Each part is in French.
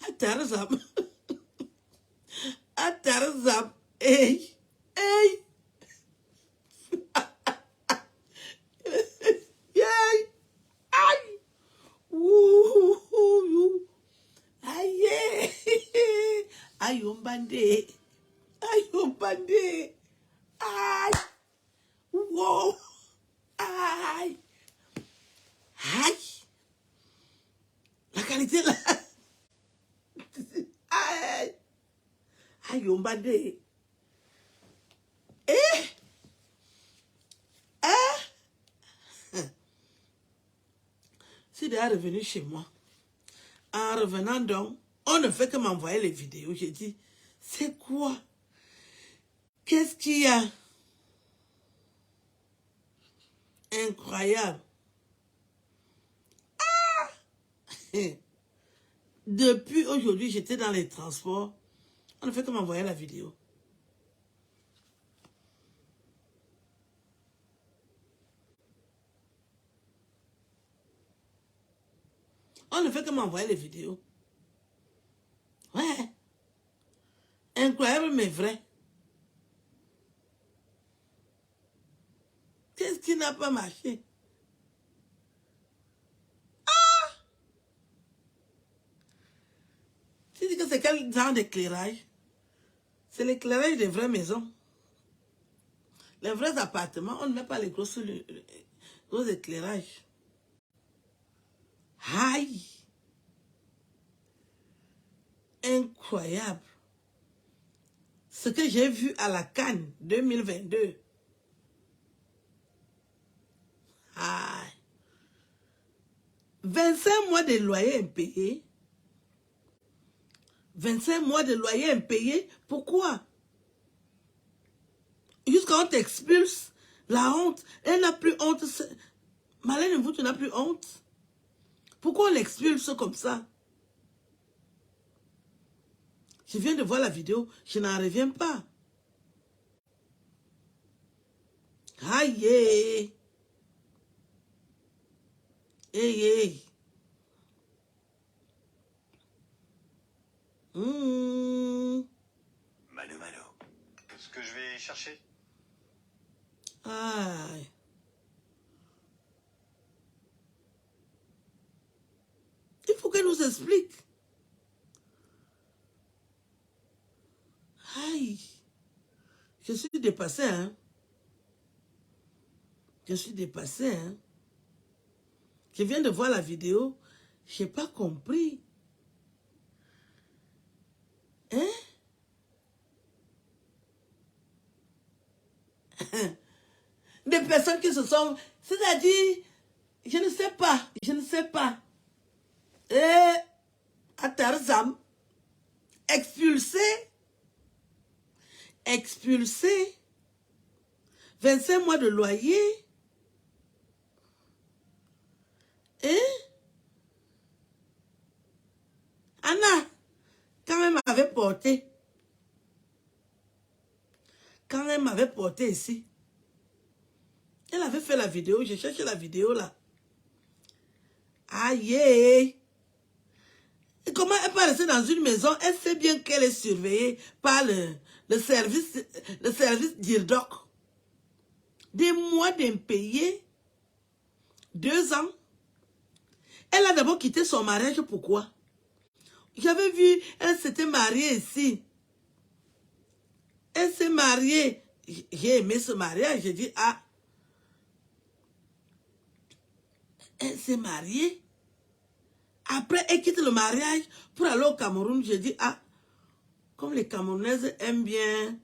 Atarzam. Atarzam. Hey. Hey. Yay. Aïe. Ouh. Aïe. Aïe, on bandé. Aïe, on bandé. Aïe. Wow. Aïe. Aïe. La qualité là. Aïe. Aïe, on bandé. Eh. C'est déjà revenu chez moi. En revenant donc, on ne fait que m'envoyer les vidéos. J'ai dit, c'est quoi? Qu'est-ce qu'il y a? Incroyable. Depuis aujourd'hui, j'étais dans les transports. On ne fait que m'envoyer la vidéo. On ne fait que m'envoyer les vidéos. Ouais. Incroyable, mais vrai. Qu'est-ce qui n'a pas marché? Tu dis que c'est quel genre d'éclairage? C'est l'éclairage des vraies maisons. Les vrais appartements, on ne met pas les gros éclairages. Aïe! Incroyable. Ce que j'ai vu à la Cannes 2022. Aïe! 25 mois de loyer impayé. 25 mois de loyer impayé. Pourquoi? Jusqu'à on t'expulse. La honte. Elle n'a plus honte. Marlène, vous, tu n'as plus honte. Pourquoi on l'expulse comme ça? Je viens de voir la vidéo. Je n'en reviens pas. Aïe! Hey! Mano. Ce que je vais chercher. Aïe. Il faut qu'elle nous explique. Aïe. Je suis dépassée, hein. Je suis dépassée, hein. Je viens de voir la vidéo. Je n'ai pas compris. Hein? Des personnes qui se sont... C'est-à-dire, je ne sais pas. À Tarzam, expulsé, 25 mois de loyer. Anna, quand elle m'avait porté, ici, elle avait fait la vidéo, j'ai cherché la vidéo là. Aïe! Et comment elle peut rester dans une maison? Elle sait bien qu'elle est surveillée par le service d'Irdoc. Des mois d'impayés, 2 ans. Elle a d'abord quitté son mariage, pourquoi? J'avais vu, elle s'était mariée ici. Elle s'est mariée. J'ai aimé ce mariage, j'ai dit, ah. Elle s'est mariée. Après, elle quitte le mariage pour aller au Cameroun. J'ai dit, ah, comme les Camerounaises aiment bien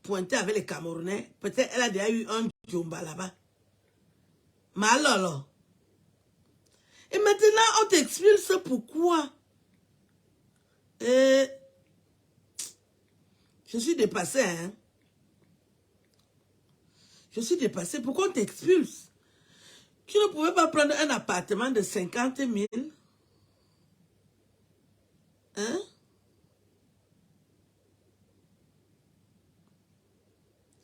pointer avec les Camerounais, peut-être elle a déjà eu un Djomba là-bas. Mais alors, et maintenant, on t'expulse pourquoi? Je suis dépassée, hein. Je suis dépassée. Pourquoi on t'expulse? Tu ne pouvais pas prendre un appartement de 50 000? Hein?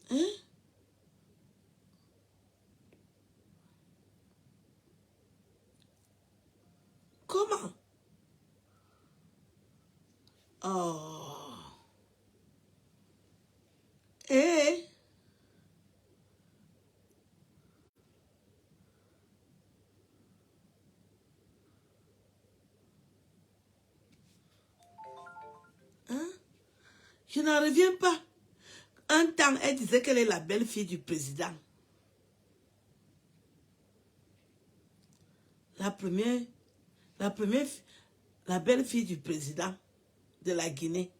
Hein? Oh. Eh. Hein? Je n'en reviens pas. Un temps, elle disait qu'elle est la belle-fille du président. La belle-fille du président de la Guinée.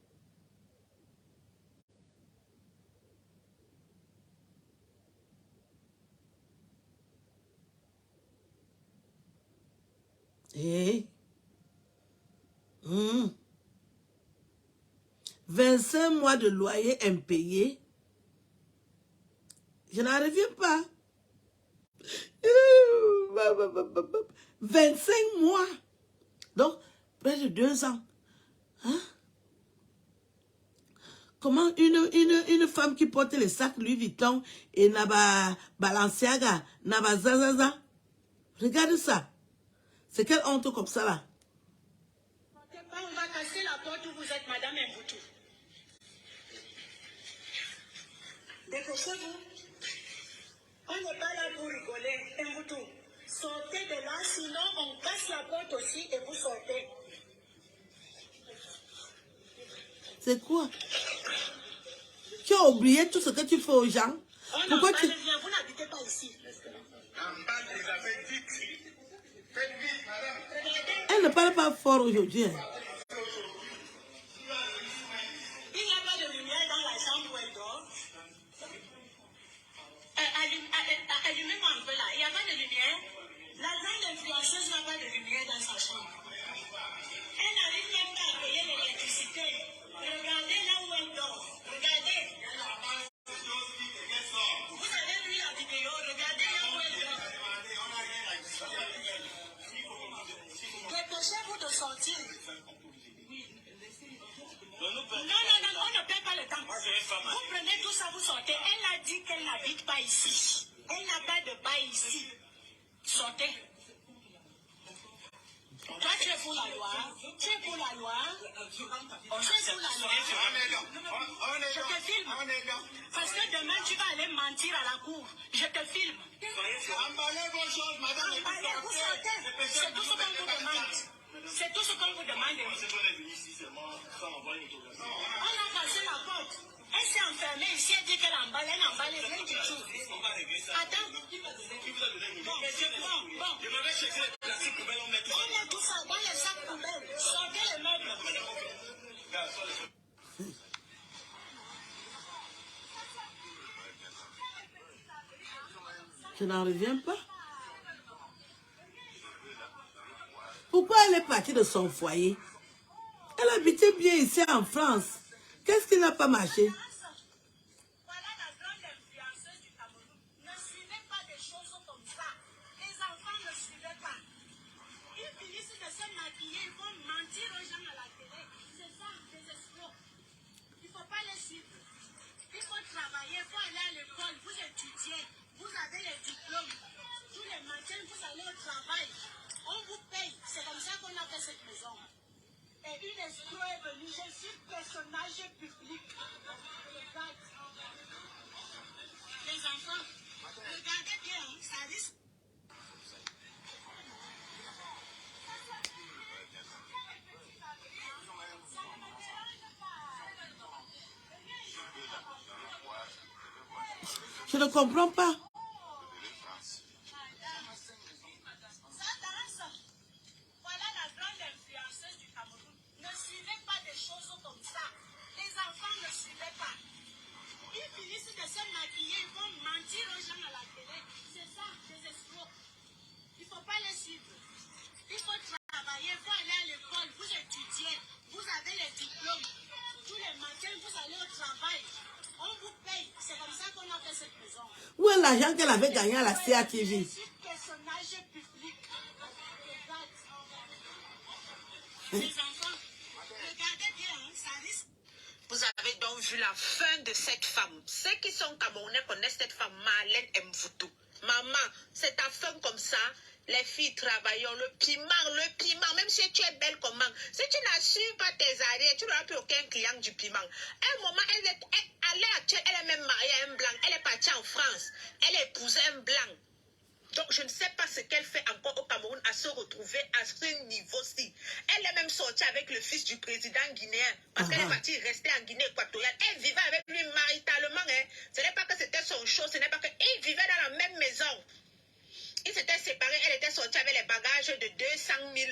Eh. 25 mois de loyer impayé. Je n'en reviens pas. 25 mois. Donc, près de 2 ans. Hein? Comment une femme qui porte les sacs Louis Vuitton et n'a pas Balenciaga, n'a pas Zazaza. Regarde ça. C'est quelle honte comme ça là. On va casser la porte où vous êtes, Madame Mboutou. Dépêchez-vous. On n'est pas là pour rigoler, Mboutou. Sortez de là, sinon on casse la porte aussi et vous sortez. C'est quoi? Tu as oublié tout ce que tu fais aux gens? Pourquoi tu... Vous n'habitez pas ici. Elle ne parle pas fort aujourd'hui. Hein. Il n'y a pas de lumière dans la chambre où elle dort. Allumez-moi un peu là. Il n'y a pas de lumière. La grande influenceuse n'a pas de lumière dans sa chambre. Elle n'arrive même pas à payer l'électricité. Regardez là où elle dort. Regardez. Vous avez vu la vidéo. Regardez là où elle dort. Dépêchez-vous de sortir. Non, on ne perd pas le temps. Vous prenez tout ça, vous sortez. Elle a dit qu'elle n'habite pas ici. Elle n'a pas de bail ici. Sortez. Toi, tu es pour la loi. Tu es pour la loi. Tu es pour la loi. Je te filme. Parce que demain, tu vas aller mentir à la cour. Je te filme. Emballez vos choses, madame. Emballez, vous sortez. C'est tout ce qu'on vous demande. C'est tout ce qu'on vous demande. On a cassé la porte. Elle s'est enfermée ici, elle dit qu'elle emballe, elle n'emballe rien du tout. Attends. Bon. On met tout ça dans les sacs poubelles. Sortez les meubles. Je n'en reviens pas. Pourquoi elle est partie de son foyer? Elle habitait bien ici en France. Qu'est-ce qui n'a pas marché? Voilà la grande influenceuse du Cameroun. Ne suivez pas des choses comme ça. Les enfants ne suivez pas. Ils finissent de se maquiller, ils vont mentir aux gens à la télé. C'est ça, des escrocs. Il ne faut pas les suivre. Il faut travailler, il faut aller à l'école, vous étudiez, vous avez les diplômes. Tous les matins, vous allez au travail. On vous paye. C'est comme ça qu'on a fait cette maison. Et une escroc est venue, je suis personnage public. Regarde. Les enfants, regardez bien, ça risque. Je ne comprends pas. Voilà la grande influenceuse du Cameroun. Ne suivez pas des choses comme ça. Les enfants ne suivez pas. Ils finissent de se maquiller, ils vont mentir aux gens à la télé. C'est ça, des escrocs. Il ne faut pas les suivre. Il faut travailler, il faut aller à l'école, vous étudiez, vous avez les diplômes. Tous les matins, vous allez au travail. On vous paye. C'est comme ça qu'on a fait cette maison. Où est l'argent qu'elle avait gagné à la CATV? Je suis personnage public. Regarde. Les enfants, regardez bien, ça risque. Vous avez donc vu la fin de cette femme. Ceux qui sont Camerounais connaissent cette femme, Marlène Mboutou. Maman, c'est ta femme comme ça. Les filles travaillent, le piment, même si tu es belle comment? Si tu n'assures pas tes arrières, tu n'auras plus aucun client du piment. À un moment, à l'heure actuelle, elle est même mariée à un blanc. Elle est partie en France. Elle a épousé un blanc. Donc, je ne sais pas ce qu'elle fait encore au Cameroun à se retrouver à ce niveau-ci. Elle est même sortie avec le fils du président guinéen parce qu'elle est partie rester en Guinée équatoriale. Elle vivait avec lui maritalement. Hein. Ce n'est pas que c'était son show, ce n'est pas qu'ils vivaient dans la même maison. Ils s'étaient séparés, elle était sortie avec les bagages de 200 000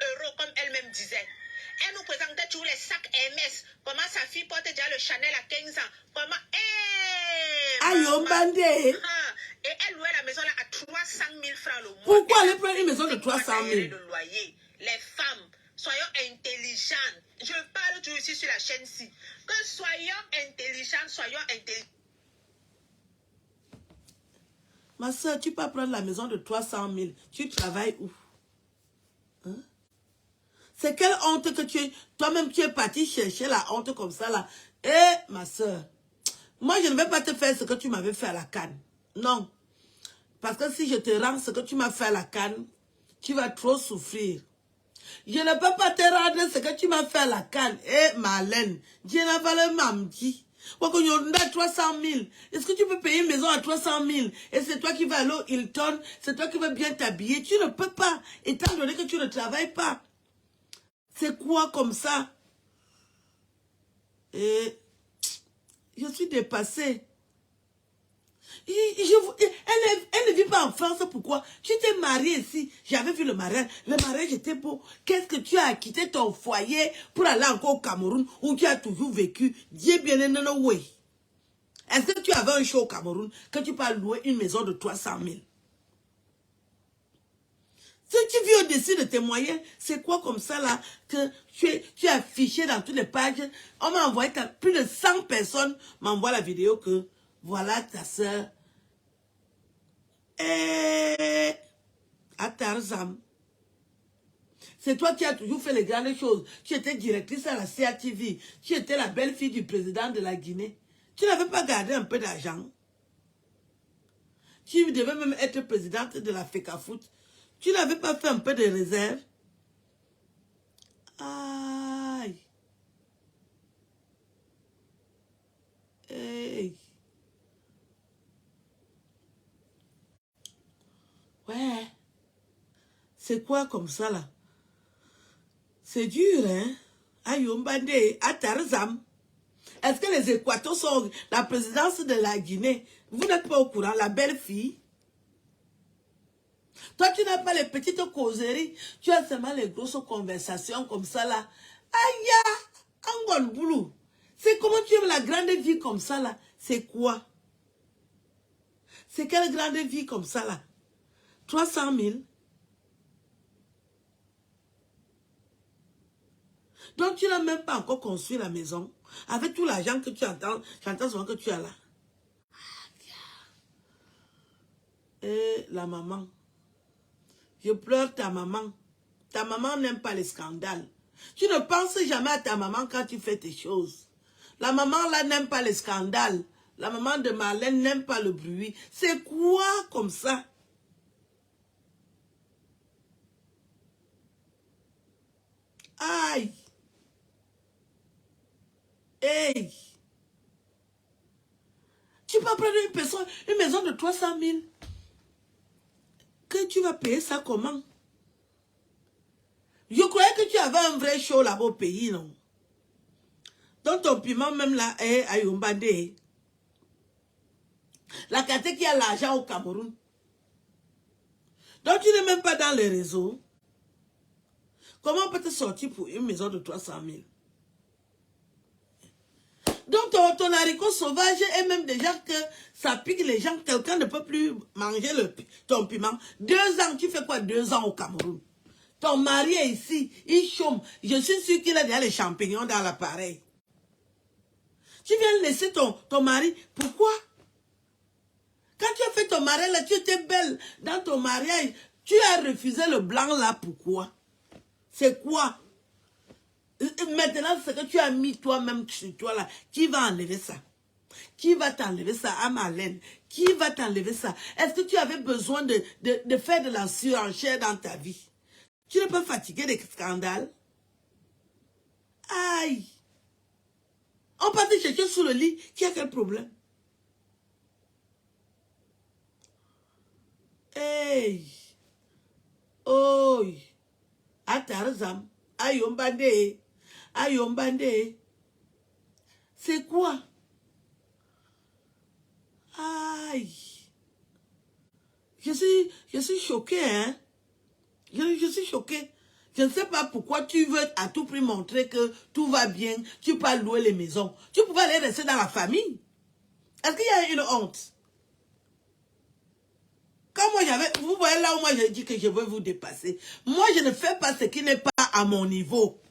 euros, comme elle-même disait. Elle nous présentait toujours les sacs Hermès. Comment sa fille porte déjà le Chanel à 15 ans. Comment... Aïe, on bandé. Et elle louait la maison là à 300 000 francs le mois. Pourquoi elle prend une maison de 300 000? De loyer. Les femmes, soyons intelligentes. Je parle toujours ici sur la chaîne-ci. Que soyons intelligentes, soyons intelligentes. Ma soeur, tu peux prendre la maison de 300 000. Tu travailles où? Hein? C'est quelle honte que toi-même tu es parti chercher la honte comme ça là. Eh, ma soeur, moi je ne vais pas te faire ce que tu m'avais fait à la canne. Non. Parce que si je te rends ce que tu m'as fait à la canne, tu vas trop souffrir. Je ne peux pas te rendre ce que tu m'as fait à la canne. Eh, Marlène, Dieu n'a pas le mamdi. 300 000. Est-ce que tu peux payer une maison à 300 000? Et c'est toi qui vas aller au Hilton, c'est toi qui vas bien t'habiller. Tu ne peux pas, étant donné que tu ne travailles pas. C'est quoi comme ça? Et je suis dépassée. Elle ne vit pas en France, pourquoi? Tu t'es mariée ici, j'avais vu le mariage était beau. Qu'est-ce que tu as quitté ton foyer pour aller encore au Cameroun où tu as toujours vécu? Dieu bien aimé, oui. Est-ce que tu avais un show au Cameroun que tu peux louer une maison de 300 000? Si tu vis au-dessus de tes moyens, c'est quoi comme ça là que tu es affiché dans toutes les pages? On m'a envoyé, plus de 100 personnes m'envoient la vidéo que voilà ta soeur. À Tarzan. C'est toi qui as toujours fait les grandes choses. Tu étais directrice à la CATV. Tu étais la belle-fille du président de la Guinée. Tu n'avais pas gardé un peu d'argent. Tu devais même être présidente de la FECAFOOT. Tu n'avais pas fait un peu de réserve. Aïe. Hey. Ouais. C'est quoi comme ça là? C'est dur, hein? Ayombande, à Tarzam. Est-ce que les Équatos sont la présidence de la Guinée? Vous n'êtes pas au courant, la belle fille? Toi, tu n'as pas les petites causeries. Tu as seulement les grosses conversations comme ça là. Aïe, Angon Boulou. C'est comment tu aimes la grande vie comme ça là? C'est quoi? C'est quelle grande vie comme ça là? 300 000. Donc, tu n'as même pas encore construit la maison. Avec tout l'argent que tu entends, j'entends souvent que tu as là. Et la maman. Je pleure ta maman. Ta maman n'aime pas les scandales. Tu ne penses jamais à ta maman quand tu fais tes choses. La maman là n'aime pas les scandales. La maman de Marlène n'aime pas le bruit. C'est quoi comme ça? Aïe. Hey. Tu peux prendre une maison de 300 000. Que tu vas payer ça comment? Je croyais que tu avais un vrai show là-bas au pays, non? Donc ton piment même là est à Yombande. La Kate qui a l'argent au Cameroun. Donc tu n'es même pas dans les réseaux. Comment on peut te sortir pour une maison de 300 000? Donc ton haricot sauvage est même déjà que ça pique les gens. Quelqu'un ne peut plus manger ton piment. 2 ans, tu fais quoi 2 ans au Cameroun? Ton mari est ici, il chôme. Je suis sûr qu'il a déjà les champignons dans l'appareil. Tu viens laisser ton mari. Pourquoi? Quand tu as fait ton mariage là, tu étais belle dans ton mariage. Tu as refusé le blanc là, pourquoi? C'est quoi? Maintenant, ce que tu as mis toi-même sur toi là, qui va enlever ça? Qui va t'enlever ça à Marlène? Qui va t'enlever ça? Est-ce que tu avais besoin de faire de la surenchère dans ta vie? Tu n'es pas fatigué des scandales? Aïe. On part te chercher sous le lit. Qui a quel problème? Hey. Oh. Atarzam. Ayombande. Ayombande. C'est quoi? Aïe. Je suis choquée, hein? Je suis choquée. Je ne sais pas pourquoi tu veux à tout prix montrer que tout va bien. Tu peux louer les maisons. Tu pouvais aller rester dans la famille. Est-ce qu'il y a une honte? Quand moi j'avais... Vous voyez là où moi j'ai dit que je veux vous dépasser. Moi je ne fais pas ce qui n'est pas à mon niveau.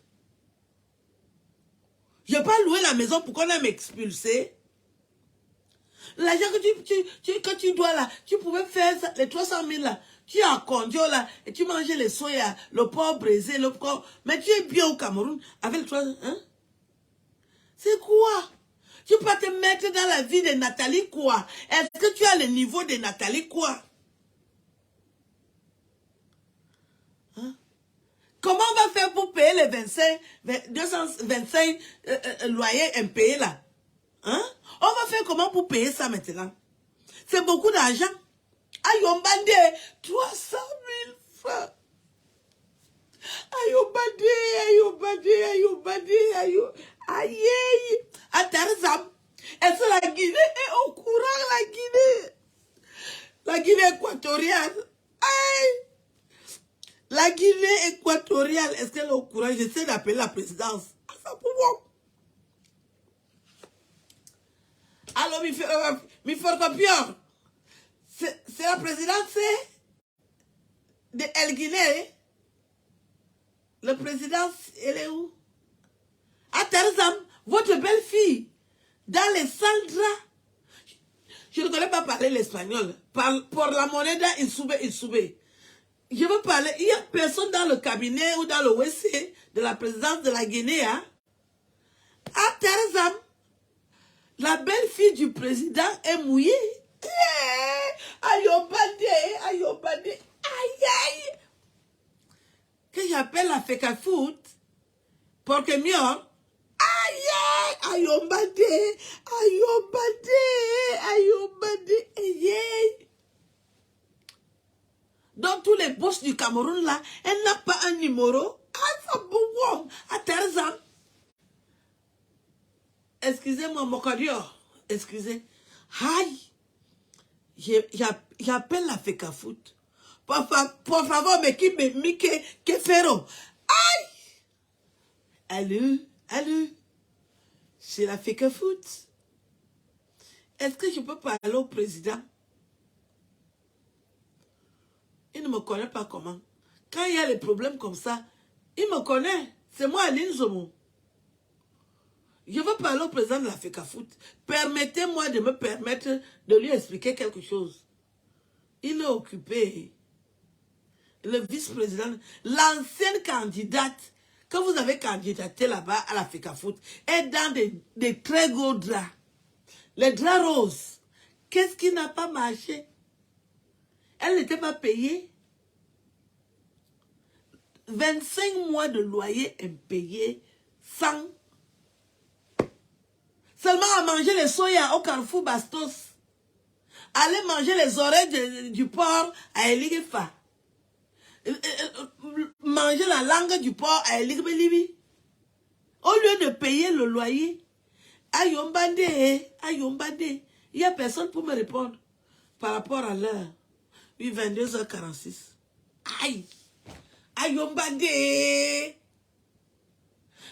Je ne vais pas louer la maison pour qu'on aille m'expulser. L'argent que tu dois là, tu pouvais faire ça, les 300 000 là. Tu es à Kondio là, et tu mangeais les soya, le porc braisé, le porc... Mais tu es bien au Cameroun avec les 300... Hein? C'est quoi? Tu peux te mettre dans la vie de Nathalie quoi? Est-ce que tu as le niveau de Nathalie quoi? Hein? Comment on va faire pour payer les 225 loyers impayés là? Hein? On va faire comment pour payer ça maintenant? C'est beaucoup d'argent. Ayombande, 300 000 francs. Ayombande. Aïe. Atarzam. Est-ce que la Guinée est au courant, la Guinée? La Guinée équatoriale. Aïe. La Guinée équatoriale, est-ce qu'elle est au courant? J'essaie d'appeler la présidence. Ça pour moi. Alors, mi forcopior. C'est la présidence de El Guinée. Le président, elle est où? À Tarzam, votre belle-fille, dans les Sandra. Je ne connais pas parler l'espagnol. Pour la monnaie Insube. Je veux parler. Il n'y a personne dans le cabinet ou dans le WC de la présidence de la Guinée. Hein? À Tarzam, la belle-fille du président est mouillée. Ayombande. Aïe. Que j'appelle la FECAFOOT pour que mieux. Ayombande. Dans tous les boss du Cameroun là, elle n'a pas un numéro. À Tarzan. Excusez-moi, Mokadio. Excusez. Aïe. J'appelle la FECAFOOT. Por favor, me que ferro. Aïe. Allô. C'est la FECAFOOT. Est-ce que je peux parler au président? Il ne me connaît pas comment. Quand il y a des problèmes comme ça, il me connaît. C'est moi, Aline Zomo. Je veux parler au président de la FECAFOOT. Permettez-moi de me permettre de lui expliquer quelque chose. Il est occupé. Le vice-président, l'ancienne candidate que vous avez candidaté là-bas à la FECAFOOT est dans des très gros draps. Les draps roses. Qu'est-ce qui n'a pas marché? Elle n'était pas payée. 25 mois de loyer impayé sans... Seulement à manger les soya au Carrefour Bastos. Aller manger les oreilles du porc à Eligefa. Manger la langue du porc à Eligebelibi. Au lieu de payer le loyer. Ayombande. Il n'y a personne pour me répondre par rapport à l'heure. Oui, 22h46. Aïe. Ayombande.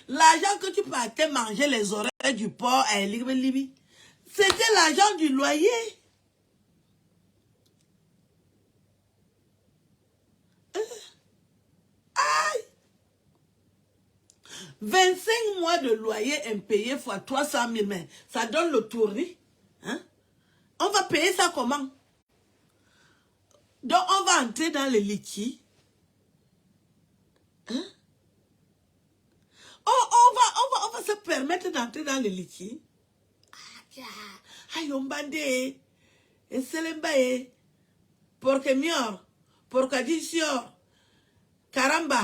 L'argent que tu partais manger les oreilles du porc à Eligebelibi, c'était l'argent du loyer. Aïe. 25 mois de loyer impayé fois 300 000, mais ça donne le tournis. Hein? On va payer ça comment? Donc, on va entrer dans le liquide. Hein? On va se permettre d'entrer dans le liquide. Ayombande. Et Selembaye. Porque mior. Porque disior. Caramba,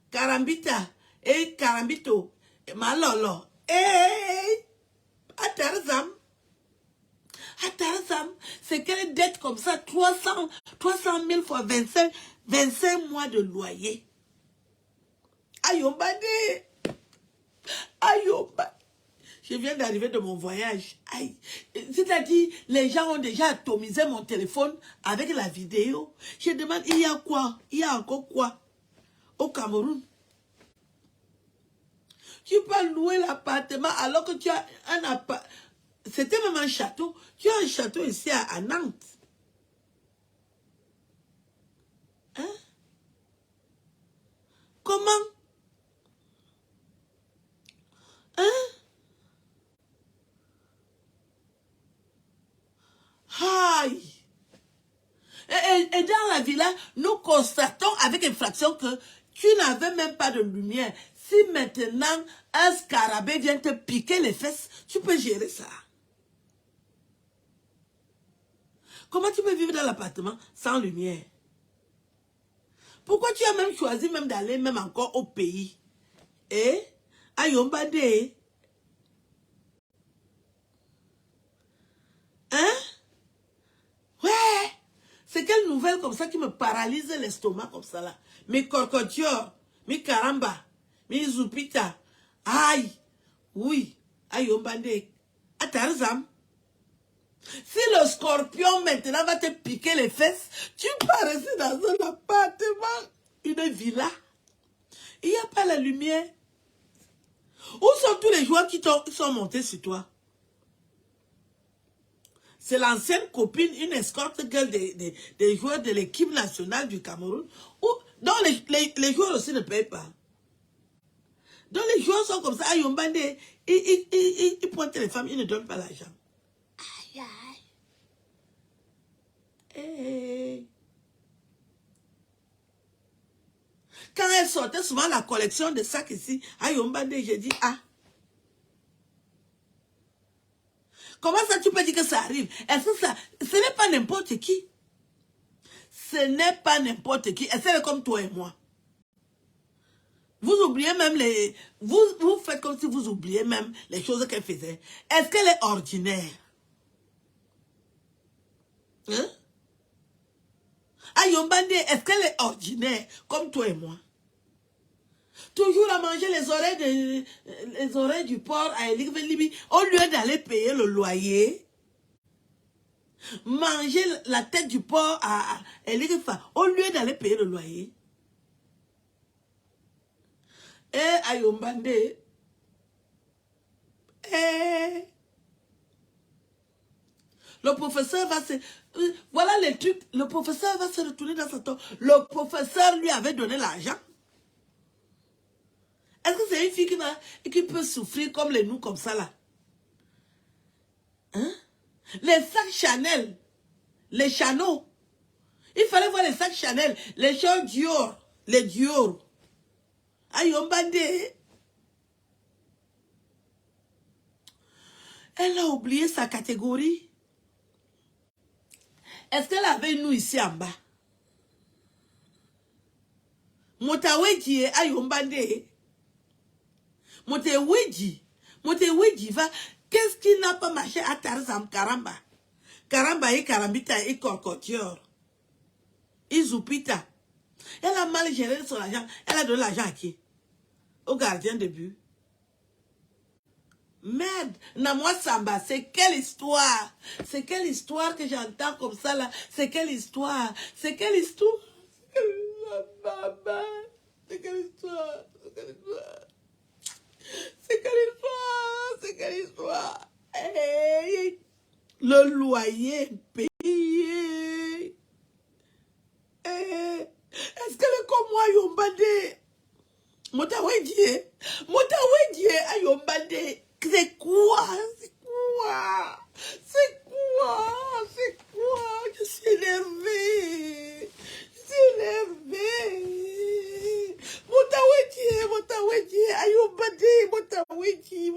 Carambita, et Carambito, et Malolo, et Atarzam. Atarzam, c'est quelle dette comme ça, 300 000 fois 25 mois de loyer. Ayombade, Ayombade. Je viens d'arriver de mon voyage. Aïe. C'est-à-dire, les gens ont déjà atomisé mon téléphone avec la vidéo. Je demande, il y a quoi? Il y a encore quoi au Cameroun? Tu peux louer l'appartement alors que tu as un appartement. C'était même un château. Tu as un château ici à Nantes. Hein? Comment? Hein? Aïe! Et dans la villa, nous constatons avec effraction que tu n'avais même pas de lumière. Si maintenant un scarabée vient te piquer les fesses, tu peux gérer ça. Comment tu peux vivre dans l'appartement sans lumière? Pourquoi tu as même choisi même d'aller même encore au pays? Eh? Ayombade? Hein? Ouais! C'est quelle nouvelle comme ça qui me paralyse l'estomac comme ça là? Mi corcotior, mi caramba, mi zupita. Aïe! Oui! Ayombade. Atarzam. Si le scorpion maintenant va te piquer les fesses, tu peux rester dans un appartement, une villa. Il n'y a pas la lumière. Où sont tous les joueurs qui sont montés sur toi? C'est l'ancienne copine, une escorte girl des joueurs de l'équipe nationale du Cameroun. Donc les joueurs aussi ne payent pas. Donc les joueurs sont comme ça, à Yombande, ils pointent les femmes, ils ne donnent pas l'argent. Aïe, aïe. Hey. Quand elle sortait souvent la collection de sacs ici, à Yombande, j'ai dit, ah. Comment ça tu peux dire que ça arrive? Est-ce que ça... Ce n'est pas n'importe qui. Ce n'est pas n'importe qui. Et c'est comme toi et moi. Vous oubliez même les... Vous faites comme si vous oubliez même les choses qu'elle faisait. Est-ce qu'elle est ordinaire? Hein? Ayombande, est-ce qu'elle est ordinaire comme toi et moi? Toujours à manger les oreilles du porc à Libye, au lieu d'aller payer le loyer. Manger la tête du porc à Elifa, au lieu d'aller payer le loyer. Ayombande. Le professeur va se... Voilà les trucs. Le professeur va se retourner dans sa tombe. Le professeur lui avait donné l'argent. Est-ce que c'est une fille qui peut souffrir comme les nous, comme ça là? Hein? Les sacs Chanel, les Chanel. Il fallait voir les sacs Chanel, les choses Dior, les Dior. Ayombande. Elle a oublié sa catégorie. Est-ce qu'elle avait nous ici en bas? Motaweji Ayombande. Motaweji va. Qu'est-ce qui n'a pas marché à Tarzam Karamba? Karamba et Karambita et Corcotior. Izupita. Elle a mal géré son argent. Elle a donné l'argent à qui? Au gardien de but. Merde, Namwa Samba, c'est quelle histoire? C'est quelle histoire que j'entends comme ça là? C'est quelle histoire? C'est quelle histoire? C'est quelle histoire? C'est quelle histoire? C'est quelle histoire? C'est quelle histoire? Hey, le loyer payé. Hey, est-ce qu'elle est comme moi, Yombade? Motaweji, Ayombade. C'est quoi? C'est quoi? C'est quoi? C'est quoi? Je suis énervée. Je suis énervée. Motaweji, Ayombade, Motaweji.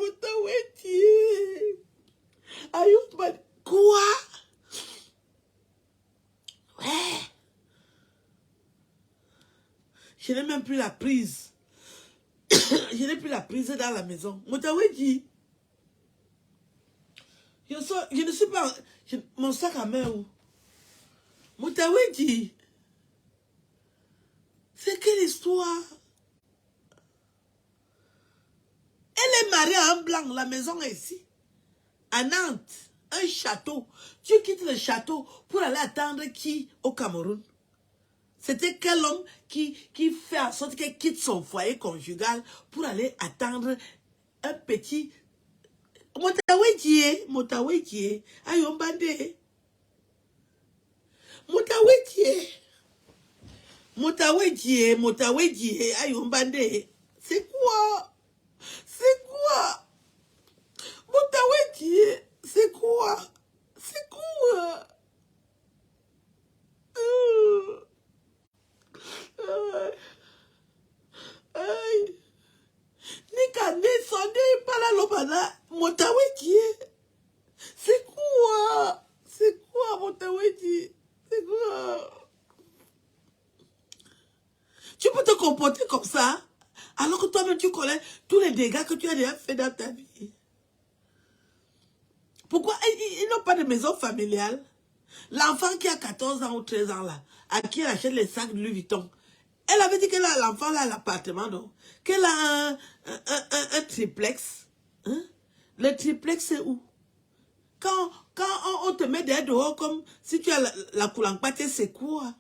Ayombade. Quoi? Ouais. Je n'ai même plus la prise. Je n'ai plus la prise dans la maison. Moutaouedi. Je ne suis pas... mon sac à main où? Moutaouedi. C'est quelle histoire? Elle est mariée à un blanc. La maison est ici. À Nantes. Un château. Tu quittes le château pour aller attendre qui au Cameroun? C'était quel homme qui fait en sorte qu'elle quitte son foyer conjugal pour aller attendre un petit... Moutaouedi, ayombande. Moutaouedi, ayombande. C'est quoi? C'est quoi? Moutaouedi, c'est quoi? C'est quoi? Aïe. Nika ne sonde pala lobana Moutaouedi. C'est quoi? C'est quoi Moutaouedi? C'est quoi? Tu peux te comporter comme ça alors que toi-même tu connais tous les dégâts que tu as déjà fait dans ta vie. Pourquoi ils n'ont pas de maison familiale? L'enfant qui a 14 ans ou 13 ans là, à qui elle achète les sacs de Louis Vuitton, elle avait dit que l'enfant là, l'appartement, non? Qu'elle a un triplex. Hein? Le triplex, c'est où? Quand on te met dehors comme si tu as la coulampate, c'est quoi?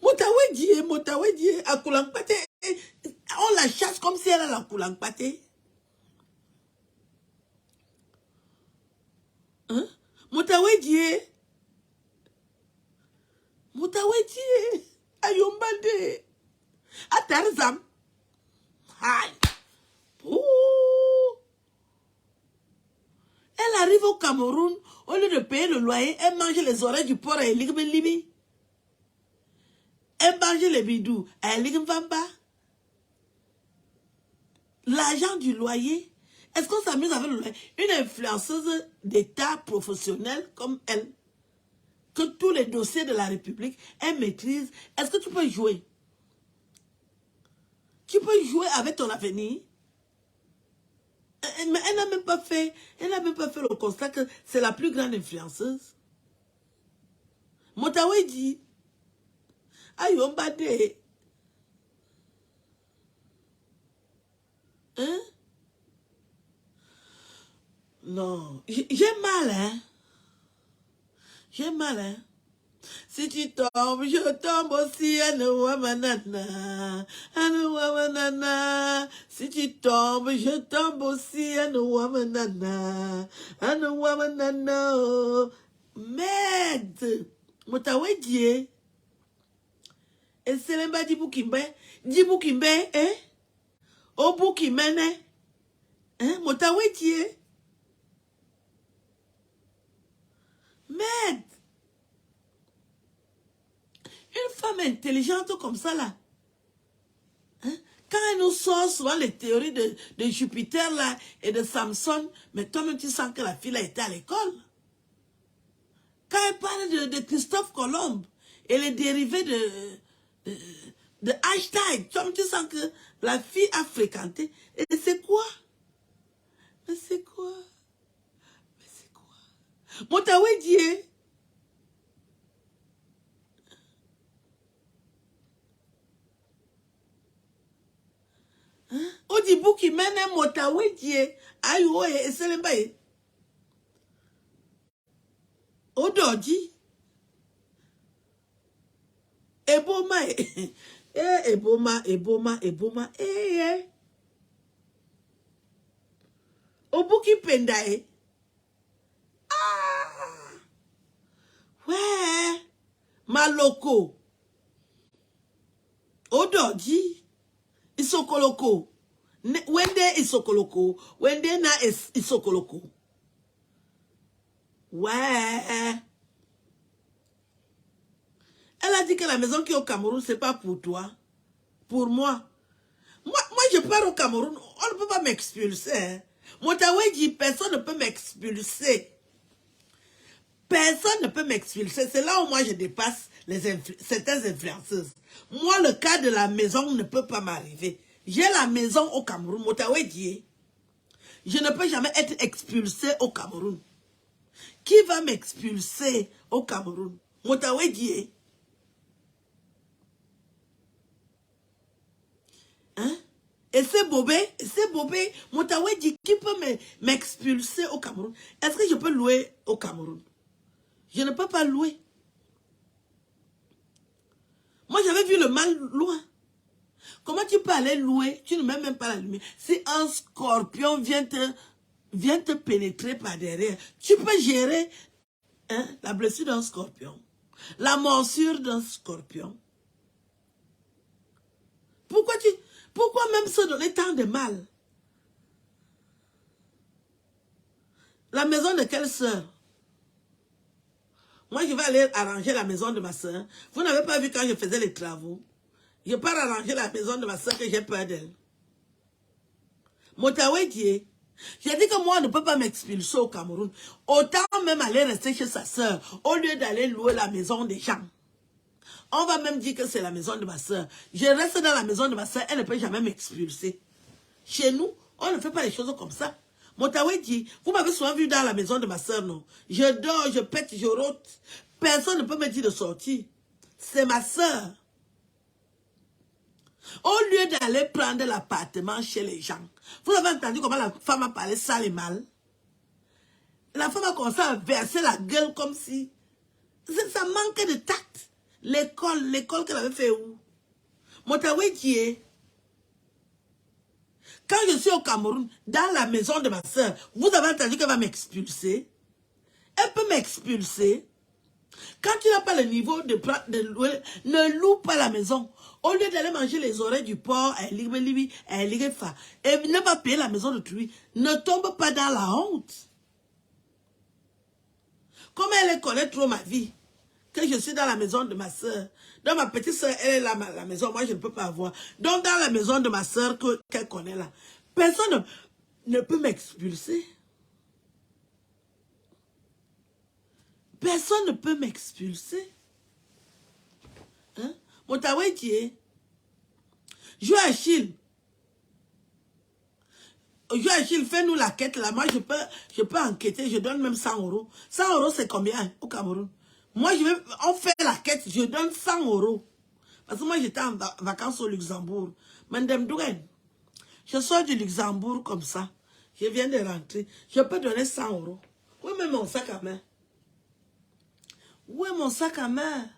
Moutaouedi, à coulampate, on la chasse comme si elle a la coulampate. Hein? Moutaouedi, ayombande, atarzam, aïe, elle arrive au Cameroun, au lieu de payer le loyer, elle mange les oreilles du porc à Eligme Libi. Elle mange les bidous à Eligme Vamba. L'argent du loyer, est-ce qu'on s'amuse avec le loyer? Une influenceuse d'État professionnelle comme elle, que tous les dossiers de la République, elle maîtrise. Est-ce que tu peux jouer? Tu peux jouer avec ton avenir? Mais elle n'a même pas fait le constat que c'est la plus grande influenceuse. Moutaouedi, ayombade. Hein? Non, j'ai mal, hein? J'ai mal, hein? Si tu tombes, je tombe aussi, Anouamanana. Si tu tombes, je tombe aussi, Anouamanana. Merde! Moutaouedi. Et c'est même pas Djiboukimbe, hein? Oboukimene. Hein? Moutaouedi. Merde! Une femme intelligente comme ça, là, hein? Quand elle nous sort souvent les théories de Jupiter, là, et de Samson, mais toi-même, tu sens que la fille a été à l'école. Quand elle parle de Christophe Colomb et les dérivés de Einstein, toi-même, tu sens que la fille a fréquenté. Et c'est quoi? Mais c'est quoi? Mais c'est quoi? Moutaouedi, Odibu qui mène un Moutaouedi, aïe, et c'est le bail. Ododi. Eboma, eboma, Obuki pendae. Ah! Ouais. Maloko. Ododi. Isokoloko. Wende isokoloko. Wende na isokoloko. Ouais. Elle a dit que la maison qui est au Cameroun, c'est pas pour toi. Pour moi. Moi, je pars au Cameroun. On ne peut pas m'expulser. Hein. Moutaouedi, personne ne peut m'expulser. Personne ne peut m'expulser. C'est là où moi je dépasse certaines influenceuses. Moi, le cas de la maison ne peut pas m'arriver. J'ai la maison au Cameroun. Motawe dit, je ne peux jamais être expulsé au Cameroun. Qui va m'expulser au Cameroun? Motawe dit. Hein? Et c'est Bobé, Motawe dit, qui peut m'expulser au Cameroun? Est-ce que je peux louer au Cameroun? Je ne peux pas louer. Moi, j'avais vu le mal loin. Comment tu peux aller louer? Tu ne mets même pas la lumière. Si un scorpion vient te pénétrer par derrière, tu peux gérer la blessure d'un scorpion, la morsure d'un scorpion. Pourquoi même se donner tant de mal? La maison de quelle sœur? Moi, je vais aller arranger la maison de ma sœur. Vous n'avez pas vu quand je faisais les travaux? Je pars arranger la maison de ma sœur que j'ai peur d'elle. Motawe dit, j'ai dit que moi, on ne peut pas m'expulser au Cameroun. Autant même aller rester chez sa sœur, au lieu d'aller louer la maison des gens. On va même dire que c'est la maison de ma sœur. Je reste dans la maison de ma sœur, elle ne peut jamais m'expulser. Chez nous, on ne fait pas les choses comme ça. Motawe dit, vous m'avez souvent vu dans la maison de ma sœur, non? Je dors, je pète, je rote. Personne ne peut me dire de sortir. C'est ma sœur. Au lieu d'aller prendre l'appartement chez les gens, vous avez entendu comment la femme a parlé sale et mal? La femme a commencé à verser la gueule comme si... Ça manquait de tact. L'école qu'elle avait fait où? Motawe dit, quand je suis au Cameroun, dans la maison de ma soeur, vous avez entendu qu'elle va m'expulser? Elle peut m'expulser. Quand tu n'as pas le niveau de louer, ne loue pas la maison. Au lieu d'aller manger les oreilles du porc, et ne pas payer la maison de truie, ne tombe pas dans la honte. Comme elle connaît trop ma vie, que je suis dans la maison de ma soeur. Donc ma petite soeur, elle est là, la maison, moi je ne peux pas avoir. Donc dans la maison de ma soeur qu'elle connaît là, personne ne peut m'expulser. Personne ne peut m'expulser. Hein? Motawe dit, Joachim, fais-nous la quête là. Moi, je peux enquêter, je donne même 100 €. 100 € c'est combien au Cameroun? Moi, on fait la quête, je donne 100 €. Parce que moi, j'étais en vacances au Luxembourg. Madame Douren, je sors du Luxembourg comme ça. Je viens de rentrer. Je peux donner 100 €. Où est même mon sac à main? Où est mon sac à main?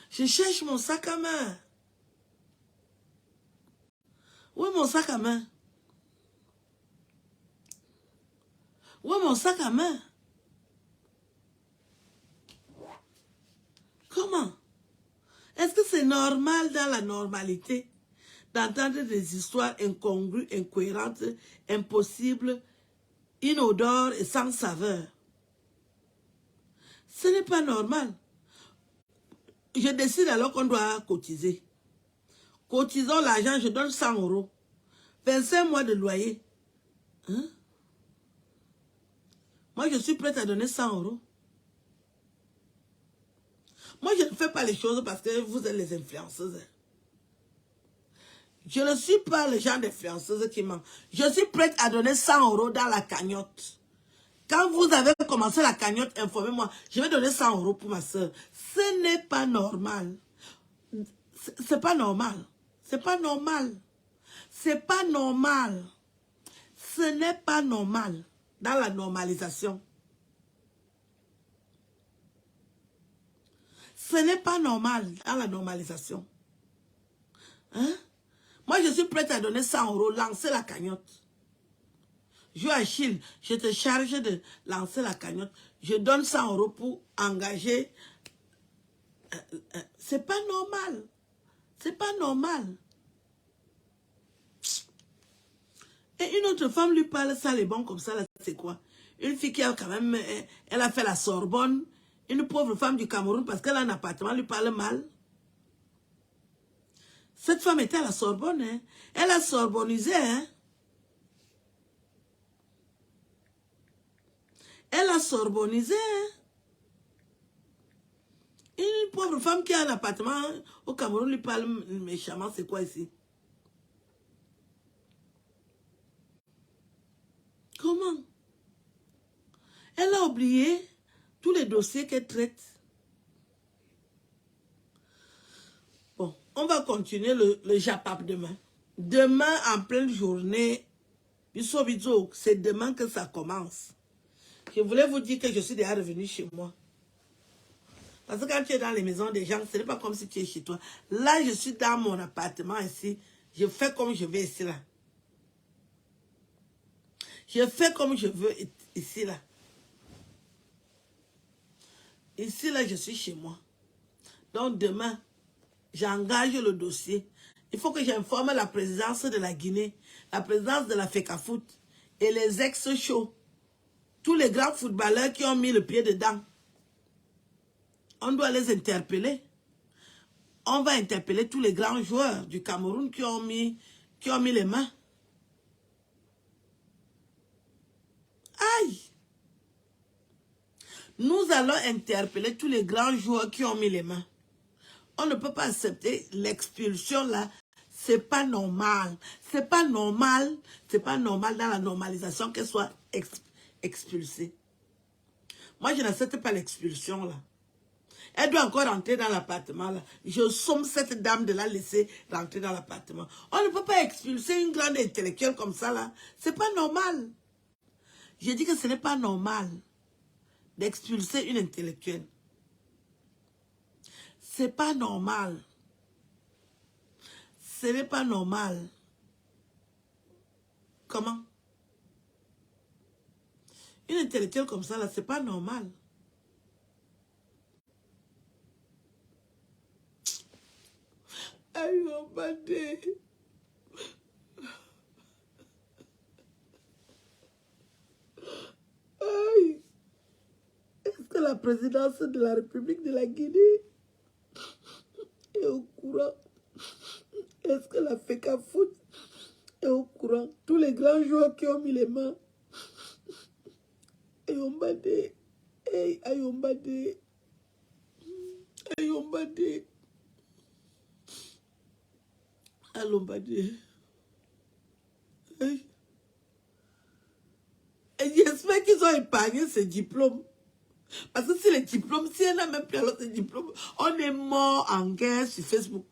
Je cherche mon sac à main. Où est mon sac à main? Où est mon sac à main? Comment? Est-ce que c'est normal dans la normalité d'entendre des histoires incongrues, incohérentes, impossibles, inodores et sans saveur? Ce n'est pas normal. Je décide alors qu'on doit cotiser. Cotisons l'argent, je donne 100 €. 25 mois de loyer. Hein? Moi, je suis prête à donner 100 €. Moi, je ne fais pas les choses parce que vous êtes les influenceuses. Je ne suis pas le genre d'influenceuse qui ment. Je suis prête à donner 100 € dans la cagnotte. Quand vous avez commencé la cagnotte, informez-moi. Je vais donner 100 € pour ma soeur. Ce n'est pas normal. C'est pas normal. C'est pas normal. C'est pas normal. Ce n'est pas normal dans la normalisation. Ce n'est pas normal dans la normalisation. Hein? Moi, je suis prête à donner 100 €, lancer la cagnotte. Joachim, je te charge de lancer la cagnotte. Je donne 100 € pour engager. C'est pas normal. C'est pas normal. Et une autre femme lui parle ça, les bons comme ça, là, c'est quoi? Une fille qui a quand même, elle a fait la Sorbonne. Une pauvre femme du Cameroun, parce qu'elle a un appartement, lui parle mal. Cette femme était à la Sorbonne, hein? Elle a sorbonisé, hein? Elle a sorbonisé, hein? Une pauvre femme qui a un appartement au Cameroun lui parle méchamment, c'est quoi ici? Comment? Elle a oublié tous les dossiers qu'elle traite. Bon, on va continuer le Japap demain. Demain, en pleine journée, c'est demain que ça commence. Je voulais vous dire que je suis déjà revenue chez moi. Parce que quand tu es dans les maisons des gens, ce n'est pas comme si tu es chez toi. Là, je suis dans mon appartement ici. Je fais comme je veux ici, là. Je fais comme je veux ici, là. Ici, là, je suis chez moi. Donc, demain, j'engage le dossier. Il faut que j'informe la présidence de la Guinée, la présidence de la FECAFOOT et les ex-chauds. Tous les grands footballeurs qui ont mis le pied dedans. On doit les interpeller. On va interpeller tous les grands joueurs du Cameroun qui ont mis les mains. Aïe! Nous allons interpeller tous les grands joueurs qui ont mis les mains. On ne peut pas accepter l'expulsion là. C'est pas normal. C'est pas normal. C'est pas normal dans la normalisation qu'elle soit expulsée. Moi, je n'accepte pas l'expulsion là. Elle doit encore rentrer dans l'appartement là. Je somme cette dame de la laisser rentrer dans l'appartement. On ne peut pas expulser une grande intellectuelle comme ça là. C'est pas normal. J'ai dit que ce n'est pas normal d'expulser une intellectuelle. C'est pas normal. Ce n'est pas normal. Comment? Une intellectuelle comme ça là, c'est pas normal. Aïe, on m'a dit. Aïe. Est-ce que la présidence de la République de la Guinée est au courant? Est-ce que la FECAFOOT est au courant? Tous les grands joueurs qui ont mis les mains. Et on m'a dit. Aïe, on m'a dit. Aïe, on m'a dit. Alombadé. Et j'espère qu'ils ont épargné ce diplôme. Parce que si les diplômes, si elle n'a même plus alors ce diplôme, on est mort en guerre sur Facebook.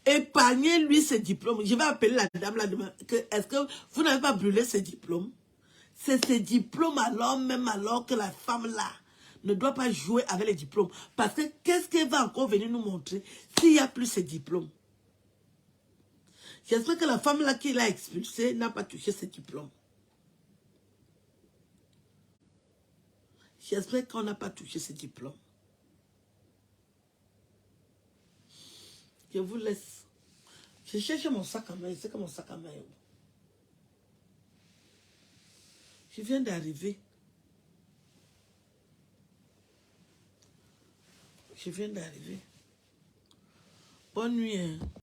Épargnez-lui ce diplôme. Je vais appeler la dame là demain. Est-ce que vous n'avez pas brûlé ce diplôme? C'est ce diplôme alors, même alors que la femme là ne doit pas jouer avec les diplômes. Parce que qu'est-ce qu'elle va encore venir nous montrer s'il n'y a plus ce diplôme? J'espère que la femme là qui l'a expulsé n'a pas touché ce diplôme. J'espère qu'on n'a pas touché ce diplôme. Je vous laisse. Je cherche mon sac à main. C'est que mon sac à main est où? Je viens d'arriver. Je viens d'arriver. Bonne nuit. Hein.